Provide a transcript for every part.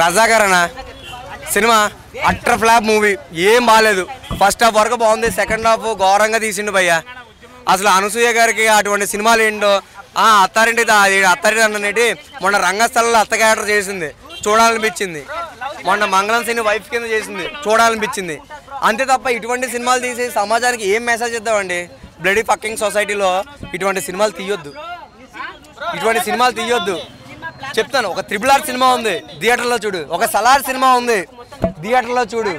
రజాకరణ cinema utter flop movie, ఏం బాగాలేదు. First half వరకు బాగుంది, సెకండ్ హాఫ్ ఘోరంగా తీసిండు భయ్య. అసలు అనసూయ గారికి అటువంటి సినిమాలు ఏంటో. అత్తారింటి అన్నటి మొన్న రంగస్థలంలో అత్త క్యారెక్టర్ చేసింది, చూడాలనిపించింది. మొన్న మంగళం సిని వైఫ్ కింద చేసింది, చూడాలనిపించింది. అంతే తప్ప ఇటువంటి సినిమాలు తీసి సమాజానికి ఏం మెసేజ్ ఇద్దామండి? బ్లడీ ఫకింగ్ సొసైటీలో ఇటువంటి సినిమాలు తీయొద్దు, ఇటువంటి సినిమాలు తీయొద్దు చెప్తాను. ఒక RRR సినిమా ఉంది థియేటర్లో చూడు, ఒక సలార్ సినిమా ఉంది థియేటర్లో చూడు.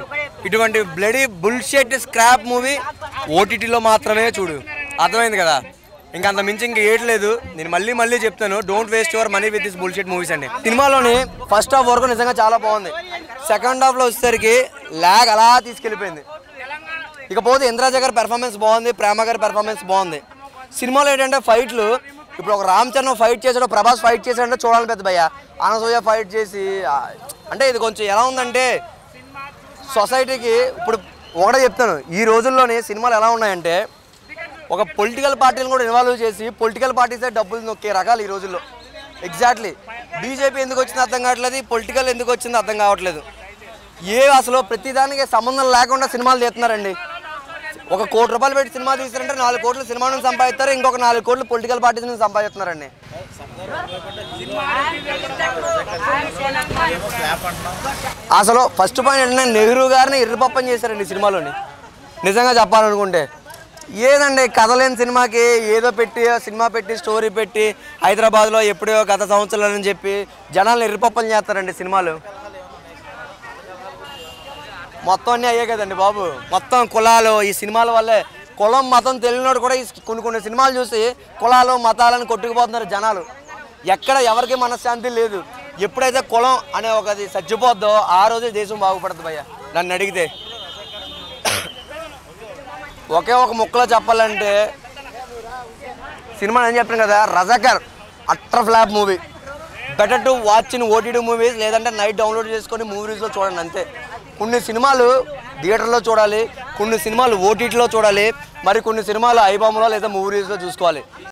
ఇటువంటి బ్లడీ బుల్షెట్ స్క్రాప్ మూవీ ఓటీటీలో మాత్రమే చూడు. అర్థమైంది కదా? ఇంకంత మించి ఇంక ఏట్లేదు. నేను మళ్ళీ చెప్తాను, don't waste your money with this bullshit movies అండి. సినిమాలోని ఫస్ట్ హాఫ్ వరకు నిజంగా చాలా బాగుంది, సెకండ్ హాఫ్లో వచ్చేసరికి ల్యాగ్ అలా తీసుకెళ్ళిపోయింది. ఇకపోతే ఇంద్రాజ గారి పెర్ఫార్మెన్స్ బాగుంది, ప్రేమ గారి పెర్ఫార్మెన్స్ బాగుంది. సినిమాలో ఏంటంటే ఫైట్లు, ఇప్పుడు ఒక రామ్ చరణ్ ఫైట్ చేసాడు, ప్రభాస్ ఫైట్ చేసాడంటే చూడాలని పెద్ద భయ్య. అనసూయ ఫైట్ చేసి అంటే ఇది కొంచెం ఎలా ఉందంటే సొసైటీకి ఇప్పుడు ఒకటే చెప్తాను, ఈ రోజుల్లోని సినిమాలు ఎలా ఉన్నాయంటే ఒక పొలిటికల్ పార్టీలను కూడా ఇన్వాల్వ్ చేసి పొలిటికల్ పార్టీసే డబ్బులు నొక్కే రకాలు ఈ రోజుల్లో. ఎగ్జాక్ట్లీ బీజేపీ ఎందుకు వచ్చిందో అర్థం కావట్లేదు, పొలిటికల్ ఎందుకు వచ్చిందో అర్థం కావట్లేదు. అసలు ప్రతిదానికి సంబంధం లేకుండా సినిమాలు తీస్తున్నారండి. ఒక ₹1 కోటి పెట్టి సినిమా తీస్తారంటే 4 కోట్లు సినిమా నుంచి సంపాదిస్తారు, ఇంకొక 4 కోట్లు పొలిటికల్ పార్టీస్ నుంచి సంపాదిస్తున్నారండి. అసలు ఫస్ట్ పాయింట్ ఏంటంటే నెహ్రూ గారిని ఎర్రిపప్పని చేశారండి సినిమాలోని. నిజంగా చెప్పాలనుకుంటే ఏదండి కథ లేని సినిమాకి ఏదో పెట్టి సినిమా పెట్టి స్టోరీ పెట్టి హైదరాబాద్లో ఎప్పుడో గత సంవత్సరాలని చెప్పి జనాలను ఎర్రిపప్పని చేస్తారండి సినిమాలు. మొత్తం అన్నీ అయ్యే కదండి బాబు. మొత్తం కులాలు ఈ సినిమాల వల్లే, కులం మతం తెలియనోడు కూడా ఈ కొన్ని సినిమాలు చూసి కులాలు మతాలను కొట్టుకుపోతున్నారు జనాలు. ఎక్కడ ఎవరికి మనశ్శాంతి లేదు. ఎప్పుడైతే కులం అనే ఒకది చచ్చిపోద్దో ఆ రోజే దేశం బాగుపడుతుంది భయ్య నన్ను అడిగితే. ఒకే ఒక ముక్కలో చెప్పాలంటే సినిమా ఏం చెప్పాను కదా, Razakar utter flop movie. Better to watch in OTT movies, లేదంటే నైట్ డౌన్లోడ్ చేసుకొని మూవీస్లో చూడండి అంతే. కొన్ని సినిమాలు థియేటర్లో చూడాలి, కొన్ని సినిమాలు ఓటీటీలో చూడాలి, మరి కొన్ని సినిమాలు ఐబామ్లో లేదా మూవీస్లో చూసుకోవాలి.